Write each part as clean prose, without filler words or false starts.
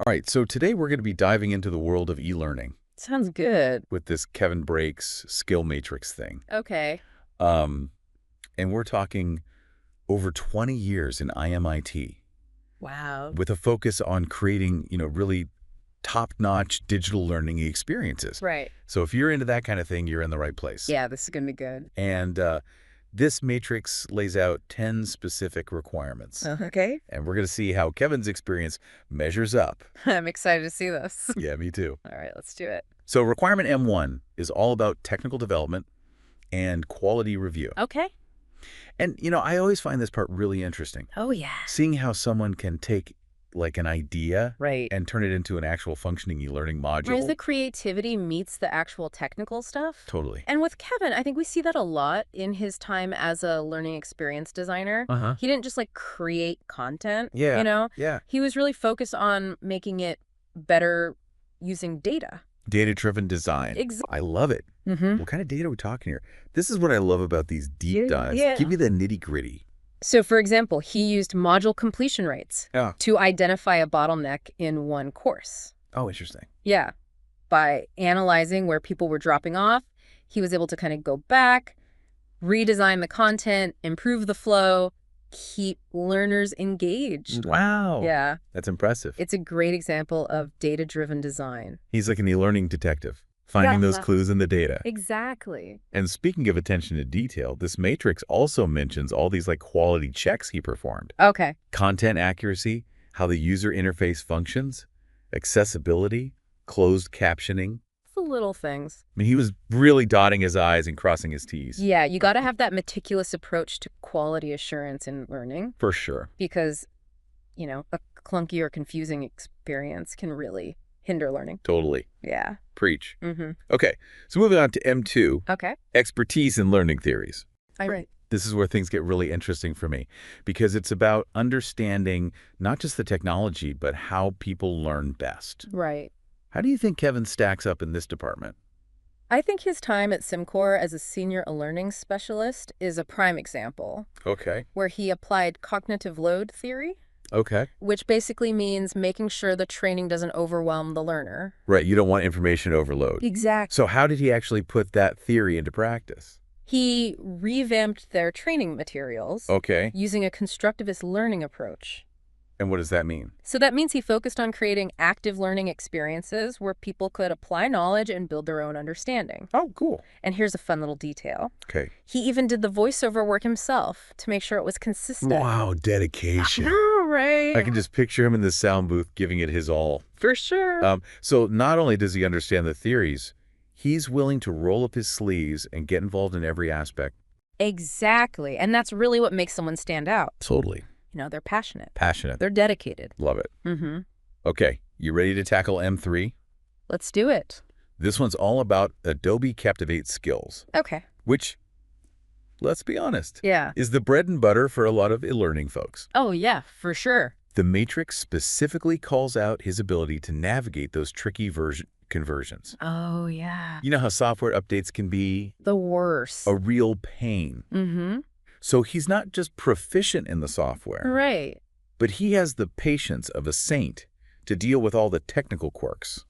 All right, so today we're going to be diving into the world of e-learning Sounds good. with this Kevin Brake's skill matrix thing. Okay. Um, and we're talking over 20 years in IMIT Wow. with a focus on creating, really top-notch digital learning experiences. Right. So if you're into that kind of thing, you're in the right place. Yeah, this is going to be good. And this matrix lays out 10 specific requirements. Okay. And we're going to see how Kevin's experience measures up. I'm excited to see this. Yeah, me too. All right, let's do it. So requirement M1 is all about technical development and quality review. Okay. And, I always find this part really interesting. Oh, yeah. Seeing how someone can take like an idea Right. and turn it into an actual functioning e-learning module. Whereas the creativity meets the actual technical stuff. Totally. And with Kevin, I think we see that a lot in his time as a learning experience designer. Uh-huh. He didn't just create content, Yeah. Yeah. He was really focused on making it better using data. Data-driven design. Exactly. I love it. Mm-hmm. What kind of data are we talking here? This is what I love about these deep dives. Yeah. Give me the nitty-gritty. So, for example, he used module completion rates to identify a bottleneck in one course. Oh, interesting. Yeah. By analyzing where people were dropping off, he was able to kind of go back, redesign the content, improve the flow, keep learners engaged. Wow. Yeah. That's impressive. It's a great example of data-driven design. He's like an e-learning detective, finding those clues in the data. Exactly. And speaking of attention to detail, this matrix also mentions all these quality checks he performed. Okay. Content accuracy, how the user interface functions, accessibility, closed captioning. The little things. I mean, he was really dotting his I's and crossing his T's. Yeah, you got to have that meticulous approach to quality assurance in learning. For sure. Because, a clunky or confusing experience can really hinder learning. Totally. Yeah. Preach. Mm-hmm. Okay, so moving on to M2. Okay. Expertise in learning theories. Right. This is where things get really interesting for me because it's about understanding not just the technology, but how people learn best. Right. How do you think Kevin stacks up in this department? I think his time at SimCore as a senior e-learning specialist is a prime example, Okay. where he applied cognitive load theory, Okay. which basically means making sure the training doesn't overwhelm the learner. Right, you don't want information overload. Exactly. So how did he actually put that theory into practice? He revamped their training materials Okay. using a constructivist learning approach. And what does that mean? So that means he focused on creating active learning experiences where people could apply knowledge and build their own understanding. Oh, cool. And here's a fun little detail. Okay. He even did the voiceover work himself to make sure it was consistent. Wow, dedication. Right. I can just picture him in the sound booth giving it his all. For sure. So not only does he understand the theories, he's willing to roll up his sleeves and get involved in every aspect. Exactly. And that's really what makes someone stand out. Totally. They're passionate. Passionate. They're dedicated. Love it. Mm-hmm. Okay, you ready to tackle M3? Let's do it. This one's all about Adobe Captivate skills, Okay. which, let's be honest, Yeah. is the bread and butter for a lot of e-learning folks. Oh, yeah, for sure. The matrix specifically calls out his ability to navigate those tricky conversions. Oh, yeah. You know how software updates can be The worst. a real pain. Mm-hmm. So he's not just proficient in the software, Right. but he has the patience of a saint to deal with all the technical quirks.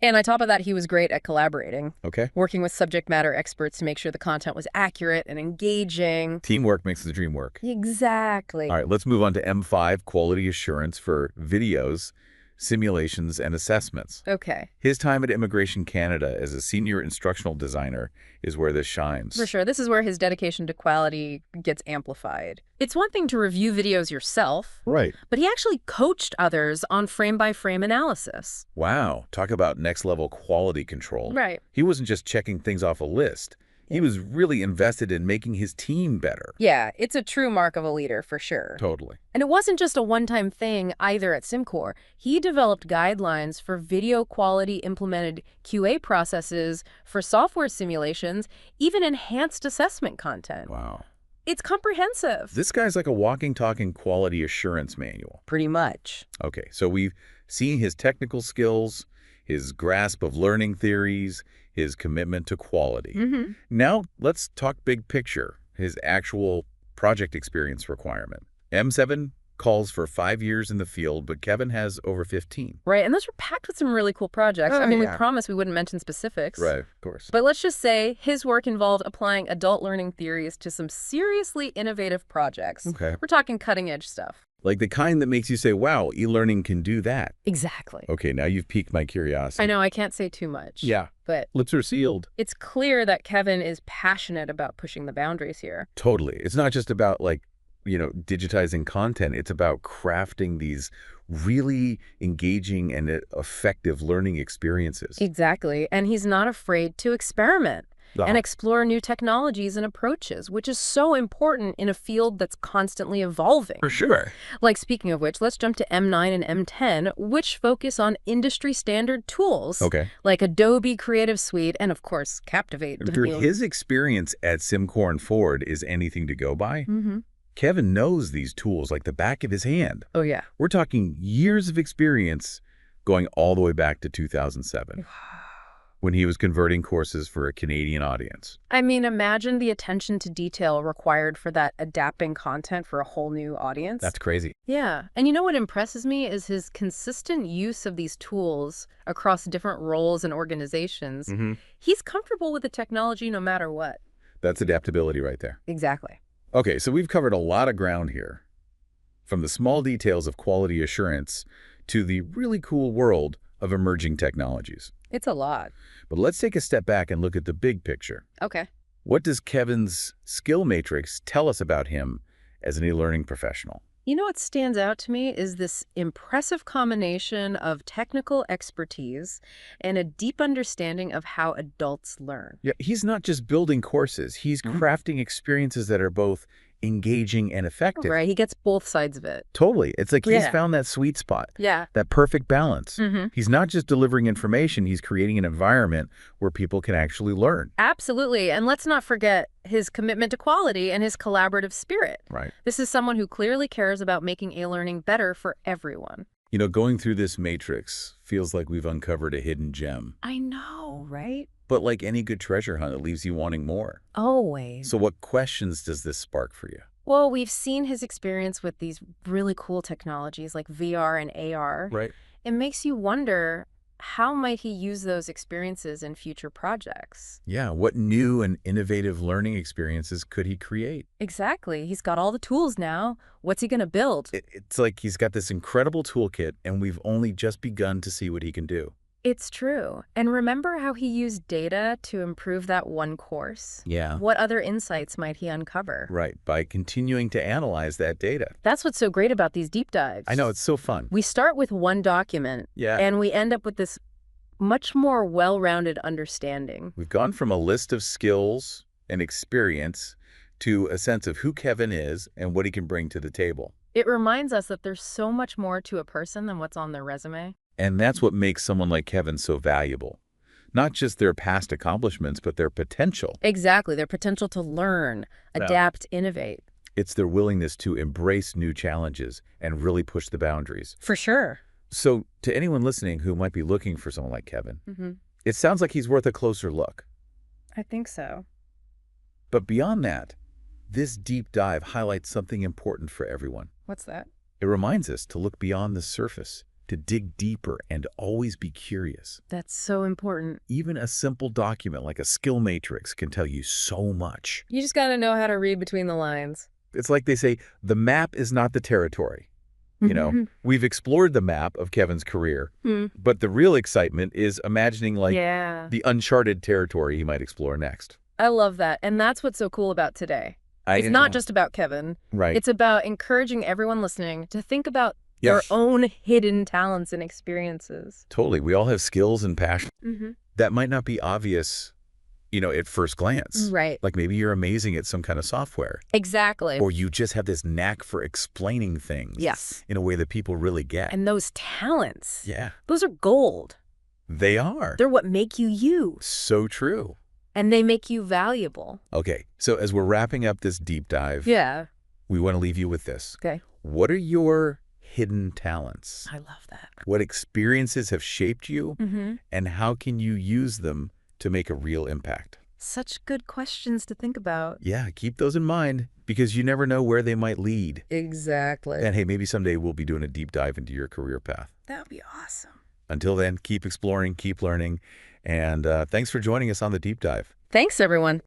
And on top of that, he was great at collaborating, Okay? working with subject matter experts to make sure the content was accurate and engaging. Teamwork makes the dream work. Exactly. All right, let's move on to M5, quality assurance for videos, simulations, and assessments. Okay. His time at Immigration Canada as a senior instructional designer is where this shines. For sure. This is where his dedication to quality gets amplified. It's one thing to review videos yourself, Right. but he actually coached others on frame-by-frame analysis. Wow, talk about next-level quality control. Right. He wasn't just checking things off a list. He was really invested in making his team better. Yeah, it's a true mark of a leader, for sure. Totally. And it wasn't just a one-time thing either at SimCore. He developed guidelines for video quality implemented QA processes for software simulations, even enhanced assessment content. Wow. It's comprehensive. This guy's like a walking, talking quality assurance manual. Pretty much. Okay, so we've seen his technical skills, his grasp of learning theories, his commitment to quality. Mm-hmm. Now, let's talk big picture, his actual project experience requirement. M7, calls for 5 years in the field, but Kevin has over 15. Right, and those were packed with some really cool projects. Oh, I mean, we yeah. promised we wouldn't mention specifics. Right, of course. But let's just say his work involved applying adult learning theories to some seriously innovative projects. Okay. We're talking cutting-edge stuff. Like the kind that makes you say, wow, e-learning can do that. Exactly. Okay, now you've piqued my curiosity. I know I can't say too much. Yeah. But Lips are sealed. it's clear that Kevin is passionate about pushing the boundaries here. Totally. It's not just about digitizing content. It's about crafting these really engaging and effective learning experiences. Exactly. And he's not afraid to experiment Ah. and explore new technologies and approaches, which is so important in a field that's constantly evolving. For sure. Like, speaking of which, let's jump to M9 and M10, which focus on industry standard tools. Okay. Like Adobe Creative Suite and, of course, Captivate. His experience at SimCore and Ford is anything to go by. Mm-hmm. Kevin knows these tools like the back of his hand. Oh, yeah. We're talking years of experience going all the way back to 2007 when he was converting courses for a Canadian audience. I mean, imagine the attention to detail required for that adapting content for a whole new audience. That's crazy. Yeah. And you know what impresses me is his consistent use of these tools across different roles and organizations. Mm-hmm. He's comfortable with the technology no matter what. That's adaptability right there. Exactly. Okay, so we've covered a lot of ground here, from the small details of quality assurance to the really cool world of emerging technologies. It's a lot. But let's take a step back and look at the big picture. Okay. What does Kevin's skill matrix tell us about him as an e-learning professional? You know what stands out to me is this impressive combination of technical expertise and a deep understanding of how adults learn. Yeah, he's not just building courses. He's crafting experiences that are both engaging and effective. Right, he gets both sides of it. Totally. It's like he's Yeah. found that sweet spot, Yeah. that perfect balance. Mm-hmm. He's not just delivering information, he's creating an environment where people can actually learn. Absolutely. And let's not forget his commitment to quality and his collaborative spirit. Right. This is someone who clearly cares about making e-learning better for everyone. You know, going through this matrix feels like we've uncovered a hidden gem. I know, right? But like any good treasure hunt, it leaves you wanting more. Always. So what questions does this spark for you? Well, we've seen his experience with these really cool technologies like VR and AR. Right. It makes you wonder, how might he use those experiences in future projects? Yeah, what new and innovative learning experiences could he create? Exactly. He's got all the tools now. What's he going to build? It's like he's got this incredible toolkit, and we've only just begun to see what he can do. It's true. And remember how he used data to improve that one course? Yeah. What other insights might he uncover? Right, by continuing to analyze that data. That's what's so great about these deep dives. I know, it's so fun. We start with one document, Yeah. and we end up with this much more well-rounded understanding. We've gone from a list of skills and experience to a sense of who Kevin is and what he can bring to the table. It reminds us that there's so much more to a person than what's on their resume. And that's what makes someone like Kevin so valuable. Not just their past accomplishments, but their potential. Exactly, their potential to learn, adapt, innovate. It's their willingness to embrace new challenges and really push the boundaries. For sure. So to anyone listening who might be looking for someone like Kevin, it sounds like he's worth a closer look. I think so. But beyond that, this deep dive highlights something important for everyone. What's that? It reminds us to look beyond the surface, to dig deeper and always be curious. That's so important. Even a simple document like a skill matrix can tell you so much. You just got to know how to read between the lines. It's like they say, the map is not the territory. You know, we've explored the map of Kevin's career, but the real excitement is imagining the uncharted territory he might explore next. I love that. And that's what's so cool about today. It's not just about Kevin. Right. It's about encouraging everyone listening to think about their own hidden talents and experiences. Totally. We all have skills and passion that might not be obvious, at first glance. Right. Like maybe you're amazing at some kind of software. Exactly. Or you just have this knack for explaining things in a way that people really get. And those talents, yeah, those are gold. They are. They're what make you you. So true. And they make you valuable. Okay, so as we're wrapping up this deep dive, we want to leave you with this. Okay. What are your hidden talents? I love that. What experiences have shaped you, and how can you use them to make a real impact? Such good questions to think about. Yeah, keep those in mind because you never know where they might lead. Exactly. And hey, maybe someday we'll be doing a deep dive into your career path. That would be awesome. Until then, keep exploring, keep learning, and thanks for joining us on the deep dive. Thanks, everyone.